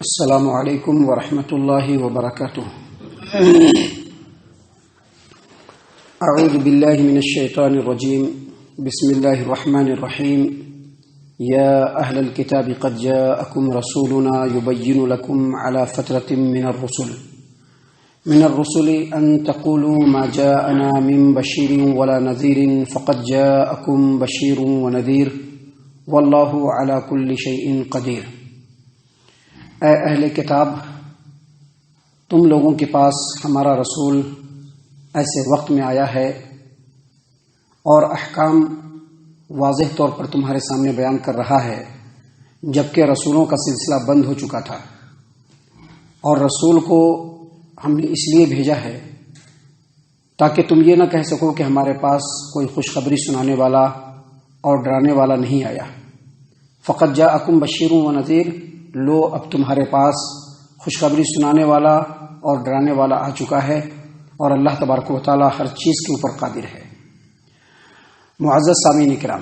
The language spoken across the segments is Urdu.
السلام علیکم ورحمۃ اللہ وبرکاتہ۔ اعوذ باللہ من الشیطان الرجیم، بسم اللہ الرحمن الرحیم۔ یا اہل الکتاب قد جاءکم رسولنا یبین لکم علی فترۃ من الرسل ان تقولوا ما جاءنا من بشیر ولا نذیر فقد جاءکم بشیر ونذیر واللہ علی کل شیء قدیر۔ اے اہل کتاب، تم لوگوں کے پاس ہمارا رسول ایسے وقت میں آیا ہے اور احکام واضح طور پر تمہارے سامنے بیان کر رہا ہے، جبکہ رسولوں کا سلسلہ بند ہو چکا تھا، اور رسول کو ہم نے اس لیے بھیجا ہے تاکہ تم یہ نہ کہہ سکو کہ ہمارے پاس کوئی خوشخبری سنانے والا اور ڈرانے والا نہیں آیا۔ فقد جاءکم بشیر و نذیر، لو اب تمہارے پاس خوشخبری سنانے والا اور ڈرانے والا آ چکا ہے، اور اللہ تبارک و تعالی ہر چیز کے اوپر قادر ہے۔ معزز سامعین کرام،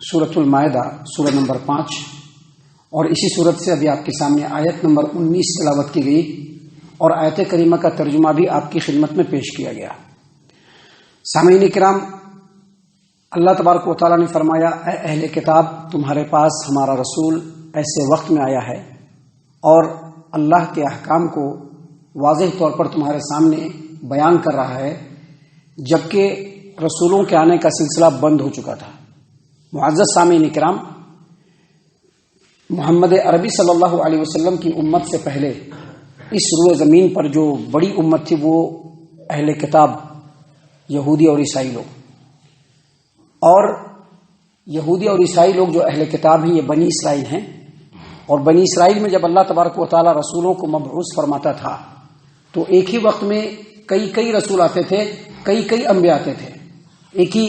سورۃ المائدہ سورہ نمبر 5 اور اسی سورت سے ابھی آپ کے سامنے آیت نمبر 19 تلاوت کی گئی، اور آیت کریمہ کا ترجمہ بھی آپ کی خدمت میں پیش کیا گیا۔ سامعین کرام، اللہ تبارک و تعالی نے فرمایا، اے اہل کتاب، تمہارے پاس ہمارا رسول ایسے وقت میں آیا ہے اور اللہ کے احکام کو واضح طور پر تمہارے سامنے بیان کر رہا ہے، جبکہ رسولوں کے آنے کا سلسلہ بند ہو چکا تھا۔ معزز سامعین کرام، محمد عربی صلی اللہ علیہ وسلم کی امت سے پہلے اس روئے زمین پر جو بڑی امت تھی وہ اہل کتاب یہودی اور عیسائی لوگ، اور یہودی اور عیسائی لوگ جو اہل کتاب ہیں یہ بنی اسرائیل ہیں، اور بنی اسرائیل میں جب اللہ تبارک و تعالی رسولوں کو مبعوث فرماتا تھا تو ایک ہی وقت میں کئی رسول آتے تھے، کئی انبیاء آتے تھے ایک ہی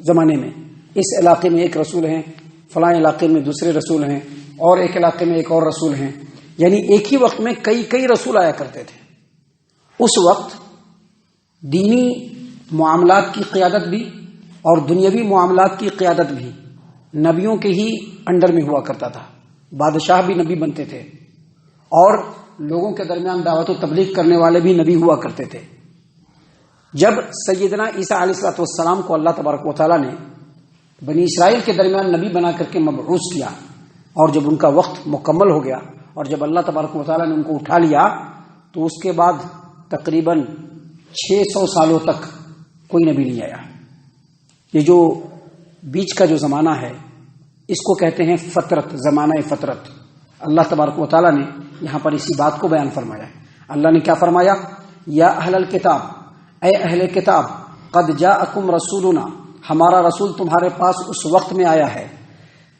زمانے میں۔ اس علاقے میں ایک رسول ہیں، فلاں علاقے میں دوسرے رسول ہیں، اور ایک علاقے میں ایک اور رسول ہیں، یعنی ایک ہی وقت میں کئی رسول آیا کرتے تھے۔ اس وقت دینی معاملات کی قیادت بھی اور دنیاوی معاملات کی قیادت بھی نبیوں کے ہی انڈر میں ہوا کرتا تھا۔ بادشاہ بھی نبی بنتے تھے، اور لوگوں کے درمیان دعوت و تبلیغ کرنے والے بھی نبی ہوا کرتے تھے۔ جب سیدنا عیسیٰ علیہ السلام کو اللہ تبارک و تعالیٰ نے بنی اسرائیل کے درمیان نبی بنا کر کے مبعوث کیا، اور جب ان کا وقت مکمل ہو گیا اور جب اللہ تبارک و تعالیٰ نے ان کو اٹھا لیا، تو اس کے بعد تقریباً 600 سالوں تک کوئی نبی نہیں آیا۔ یہ جو بیچ کا جو زمانہ ہے اس کو کہتے ہیں فترت، زمانہ فترت۔ اللہ تبارک و تعالیٰ نے یہاں پر اسی بات کو بیان فرمایا۔ اللہ نے کیا فرمایا؟ یا اہل الکتاب، اے اہل کتاب، قد جاءکم رسولنا، ہمارا رسول تمہارے پاس اس وقت میں آیا ہے،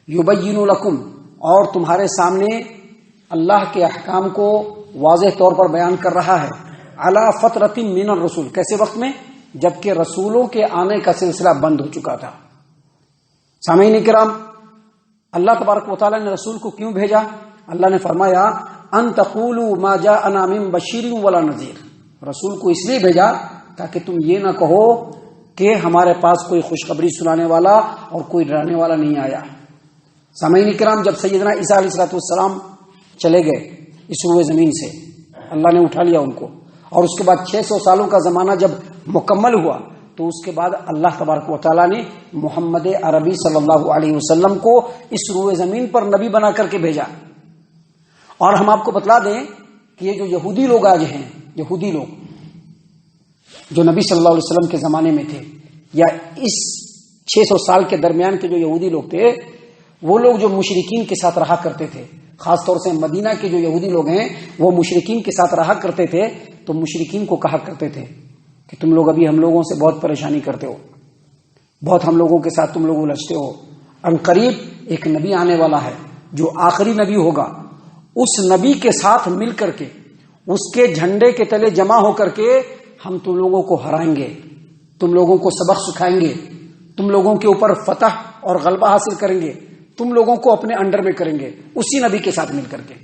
یبین لکم، اور تمہارے سامنے اللہ کے احکام کو واضح طور پر بیان کر رہا ہے، علی فترۃ من الرسل، کیسے وقت میں؟ جبکہ رسولوں کے آنے کا سلسلہ بند ہو چکا تھا۔ سامعین کرام، اللہ تبارک و تعالیٰ نے رسول کو کیوں بھیجا؟ اللہ نے فرمایا، ان تقولوا ما جاءنا من بشیر ولا نذیر، رسول کو اس لیے بھیجا تاکہ تم یہ نہ کہو کہ ہمارے پاس کوئی خوشخبری سنانے والا اور کوئی ڈرانے والا نہیں آیا۔ سامعین کرام، جب سیدنا عیسیٰ علیہ السلام چلے گئے اس روئے زمین سے، اللہ نے اٹھا لیا ان کو، اور اس کے بعد 600 سالوں کا زمانہ جب مکمل ہوا تو اس کے بعد اللہ تبارک و تعالیٰ نے محمد عربی صلی اللہ علیہ وسلم کو اس روئے زمین پر نبی بنا کر کے بھیجا۔ اور ہم آپ کو بتلا دیں کہ یہ جو یہودی لوگ آج ہیں، یہودی لوگ جو نبی صلی اللہ علیہ وسلم کے زمانے میں تھے، یا اس 600 سال کے درمیان کے جو یہودی لوگ تھے، وہ لوگ جو مشرکین کے ساتھ رہا کرتے تھے، خاص طور سے مدینہ کے جو یہودی لوگ ہیں وہ مشرکین کے ساتھ رہا کرتے تھے، تو مشرکین کو کہا کرتے تھے کہ تم لوگ ابھی ہم لوگوں سے بہت پریشانی کرتے ہو، بہت ہم لوگوں کے ساتھ تم لوگ الجھتے ہو، ان قریب ایک نبی آنے والا ہے جو آخری نبی ہوگا، اس نبی کے ساتھ مل کر کے، اس کے جھنڈے کے تلے جمع ہو کر کے ہم تم لوگوں کو ہرائیں گے، تم لوگوں کو سبق سکھائیں گے، تم لوگوں کے اوپر فتح اور غلبہ حاصل کریں گے، تم لوگوں کو اپنے انڈر میں کریں گے، اسی نبی کے ساتھ مل کر کے۔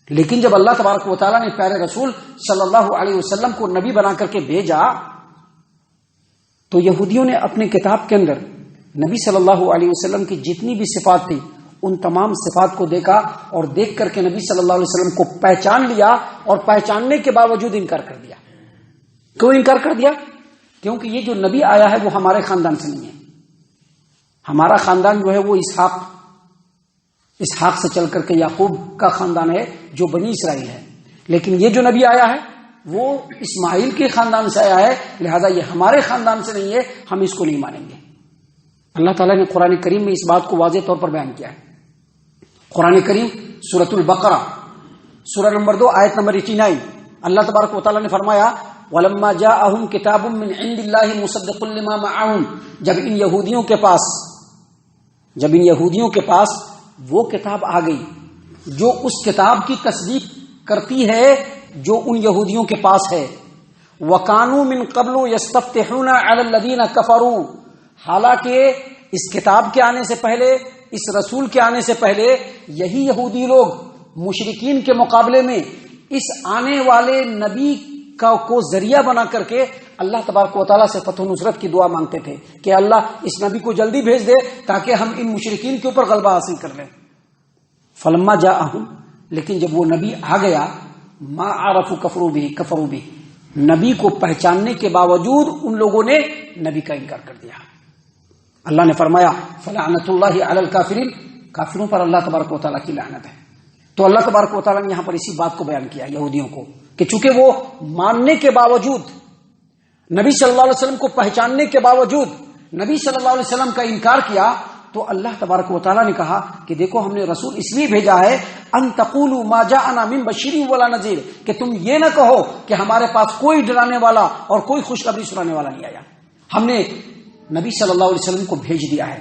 لیکن جب اللہ تبارک و تعالیٰ نے پیارے رسول صلی اللہ علیہ وسلم کو نبی بنا کر کے بھیجا تو یہودیوں نے اپنے کتاب کے اندر نبی صلی اللہ علیہ وسلم کی جتنی بھی صفات تھی ان تمام صفات کو دیکھا اور دیکھ کر کے نبی صلی اللہ علیہ وسلم کو پہچان لیا اور پہچاننے کے باوجود انکار کر دیا. کیوں انکار کر دیا؟ کیونکہ یہ جو نبی آیا ہے وہ ہمارے خاندان سے نہیں ہے. ہمارا خاندان جو ہے وہ اسحاق سے چل کر کے یعقوب کا خاندان ہے جو بنی اسرائیل ہے، لیکن یہ جو نبی آیا ہے وہ اسماعیل کے خاندان سے آیا ہے، لہذا یہ ہمارے خاندان سے نہیں ہے، ہم اس کو نہیں مانیں گے. اللہ تعالیٰ نے قرآن کریم میں اس بات کو واضح طور پر بیان کیا ہے. قرآن کریم سورۃ البقرہ سورہ نمبر 2 آیت نمبر 89 اللہ تبارک و تعالیٰ نے فرمایا وَلَمَّا جَاءَهُمْ كِتَابٌ مِّنْ عِندِ اللَّهِ مُصَدِّقٌ لِّمَا مَعَهُمْ، جب ان یہودیوں کے پاس وہ کتاب آ گئی جو اس کتاب کی تصدیق کرتی ہے جو ان یہودیوں کے پاس ہے. وَكَانُوا مِن قَبْلُ يَسْتَفْتِحُونَ عَلَى الَّذِينَ كَفَرُوا، حالانکہ اس کتاب کے آنے سے پہلے، اس رسول کے آنے سے پہلے یہی یہودی لوگ مشرکین کے مقابلے میں اس آنے والے نبی کو ذریعہ بنا کر کے اللہ تبارک و تعالیٰ سے فتح و نصرت کی دعا مانگتے تھے کہ اللہ اس نبی کو جلدی بھیج دے تاکہ ہم ان مشرکین کے اوپر غلبہ حاصل کر لیں. فلما جاءہم، لیکن جب وہ نبی آ گیا، ما عرفوا کفروا بھی، نبی کو پہچاننے کے باوجود ان لوگوں نے نبی کا انکار کر دیا. اللہ نے فرمایا فلعنت اللہ علی الکافرین، کافروں پر اللہ تبارک و تعالیٰ کی لعنت ہے. تو اللہ تبارک و تعالیٰ نے یہاں پر اسی بات کو بیان کیا یہودیوں کو کہ چونکہ وہ ماننے کے باوجود، نبی صلی اللہ علیہ وسلم کو پہچاننے کے باوجود نبی صلی اللہ علیہ وسلم کا انکار کیا، تو اللہ تبارک و تعالیٰ نے کہا کہ دیکھو ہم نے رسول اس لیے بھیجا ہے ان تقولوا ما جاءنا من بشیر ولا نذیر، کہ تم یہ نہ کہو کہ ہمارے پاس کوئی ڈرانے والا اور کوئی خوشخبری سنانے والا نہیں آیا. ہم نے نبی صلی اللہ علیہ وسلم کو بھیج دیا ہے،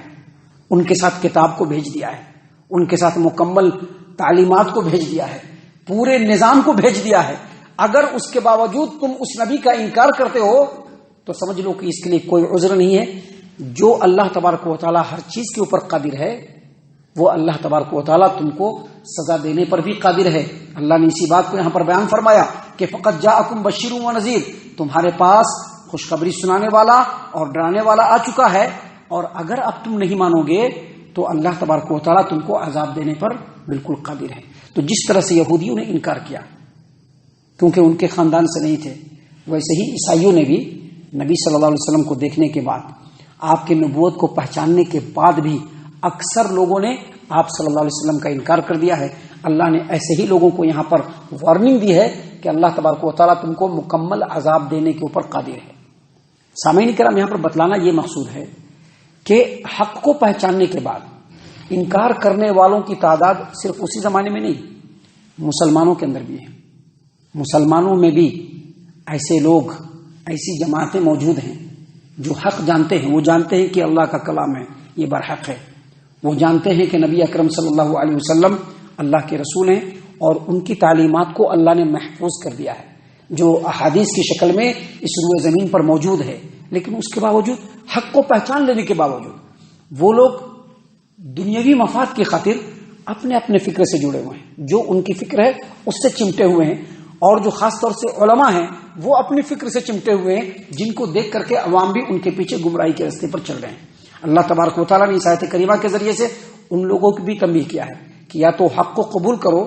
ان کے ساتھ کتاب کو بھیج دیا ہے، ان کے ساتھ مکمل تعلیمات کو بھیج دیا ہے، پورے نظام کو بھیج دیا ہے. اگر اس کے باوجود تم اس نبی کا انکار کرتے ہو تو سمجھ لو کہ اس کے لیے کوئی عذر نہیں ہے. جو اللہ تبارک و تعالیٰ ہر چیز کے اوپر قادر ہے، وہ اللہ تبارک و تعالیٰ تم کو سزا دینے پر بھی قادر ہے. اللہ نے اسی بات کو یہاں پر بیان فرمایا کہ فقط جاءکم بشیر و نذیر، تمہارے پاس خوشخبری سنانے والا اور ڈرانے والا آ چکا ہے، اور اگر اب تم نہیں مانو گے تو اللہ تبارک و تعالیٰ تم کو عذاب دینے پر بالکل قادر ہے. تو جس طرح سے یہودیوں نے انکار کیا کیونکہ ان کے خاندان سے نہیں تھے، ویسے ہی عیسائیوں نے بھی نبی صلی اللہ علیہ وسلم کو دیکھنے کے بعد، آپ کی نبوت کو پہچاننے کے بعد بھی اکثر لوگوں نے آپ صلی اللہ علیہ وسلم کا انکار کر دیا ہے. اللہ نے ایسے ہی لوگوں کو یہاں پر وارننگ دی ہے کہ اللہ تبارک و تعالیٰ تم کو مکمل عذاب دینے کے اوپر قادر ہے. سامعین کرام، یہاں پر بتلانا یہ مقصود ہے کہ حق کو پہچاننے کے بعد انکار کرنے والوں کی تعداد صرف اسی زمانے میں نہیں، مسلمانوں کے اندر بھی ہے. مسلمانوں میں بھی ایسے لوگ، ایسی جماعتیں موجود ہیں جو حق جانتے ہیں. وہ جانتے ہیں کہ اللہ کا کلام ہے، یہ برحق ہے. وہ جانتے ہیں کہ نبی اکرم صلی اللہ علیہ وسلم اللہ کے رسول ہیں اور ان کی تعلیمات کو اللہ نے محفوظ کر دیا ہے جو احادیث کی شکل میں اس روئے زمین پر موجود ہے. لیکن اس کے باوجود، حق کو پہچان لینے کے باوجود، وہ لوگ دنیاوی مفاد کی خاطر اپنے اپنے فکر سے جڑے ہوئے ہیں. جو ان کی فکر ہے اس سے چمٹے ہوئے ہیں، اور جو خاص طور سے علماء ہیں وہ اپنی فکر سے چمٹے ہوئے ہیں، جن کو دیکھ کر کے عوام بھی ان کے پیچھے گمراہی کے راستے پر چل رہے ہیں. اللہ تبارک و تعالیٰ نے اس آیت کریمہ کے ذریعے سے ان لوگوں کی بھی تنبیہ کیا ہے کہ یا تو حق کو قبول کرو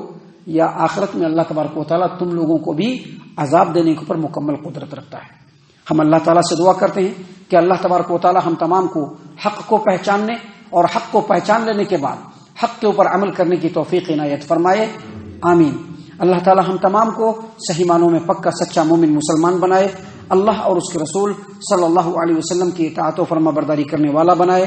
یا آخرت میں اللہ تبارک و تعالیٰ تم لوگوں کو بھی عذاب دینے کے اوپر مکمل قدرت رکھتا ہے. ہم اللہ تعالیٰ سے دعا کرتے ہیں کہ اللہ تبارک و تعالیٰ ہم تمام کو حق کو پہچاننے اور حق کو پہچان لینے کے بعد حق کے اوپر عمل کرنے کی توفیق عنایت فرمائے. آمین. اللہ تعالیٰ ہم تمام کو صحیح معنوں میں پکا سچا مومن مسلمان بنائے. اللہ اور اس کے رسول صلی اللہ علیہ وسلم کی اطاعت و فرما برداری کرنے والا بنائے.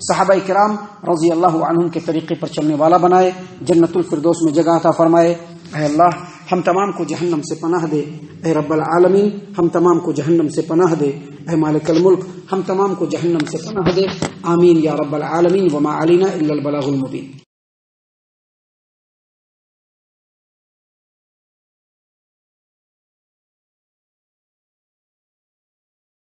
صحابہ کرام رضی اللہ عنہم کے طریقے پر چلنے والا بنائے. جنت الفردوس میں جگہ عطا فرمائے. اے اللہ ہم تمام کو جہنم سے پناہ دے. اے رب العالمین ہم تمام کو جہنم سے پناہ دے. اے مالک الملک ہم تمام کو جہنم سے پناہ دے. آمین یا رب العالمین. وما علینا الا البلاغ المبین.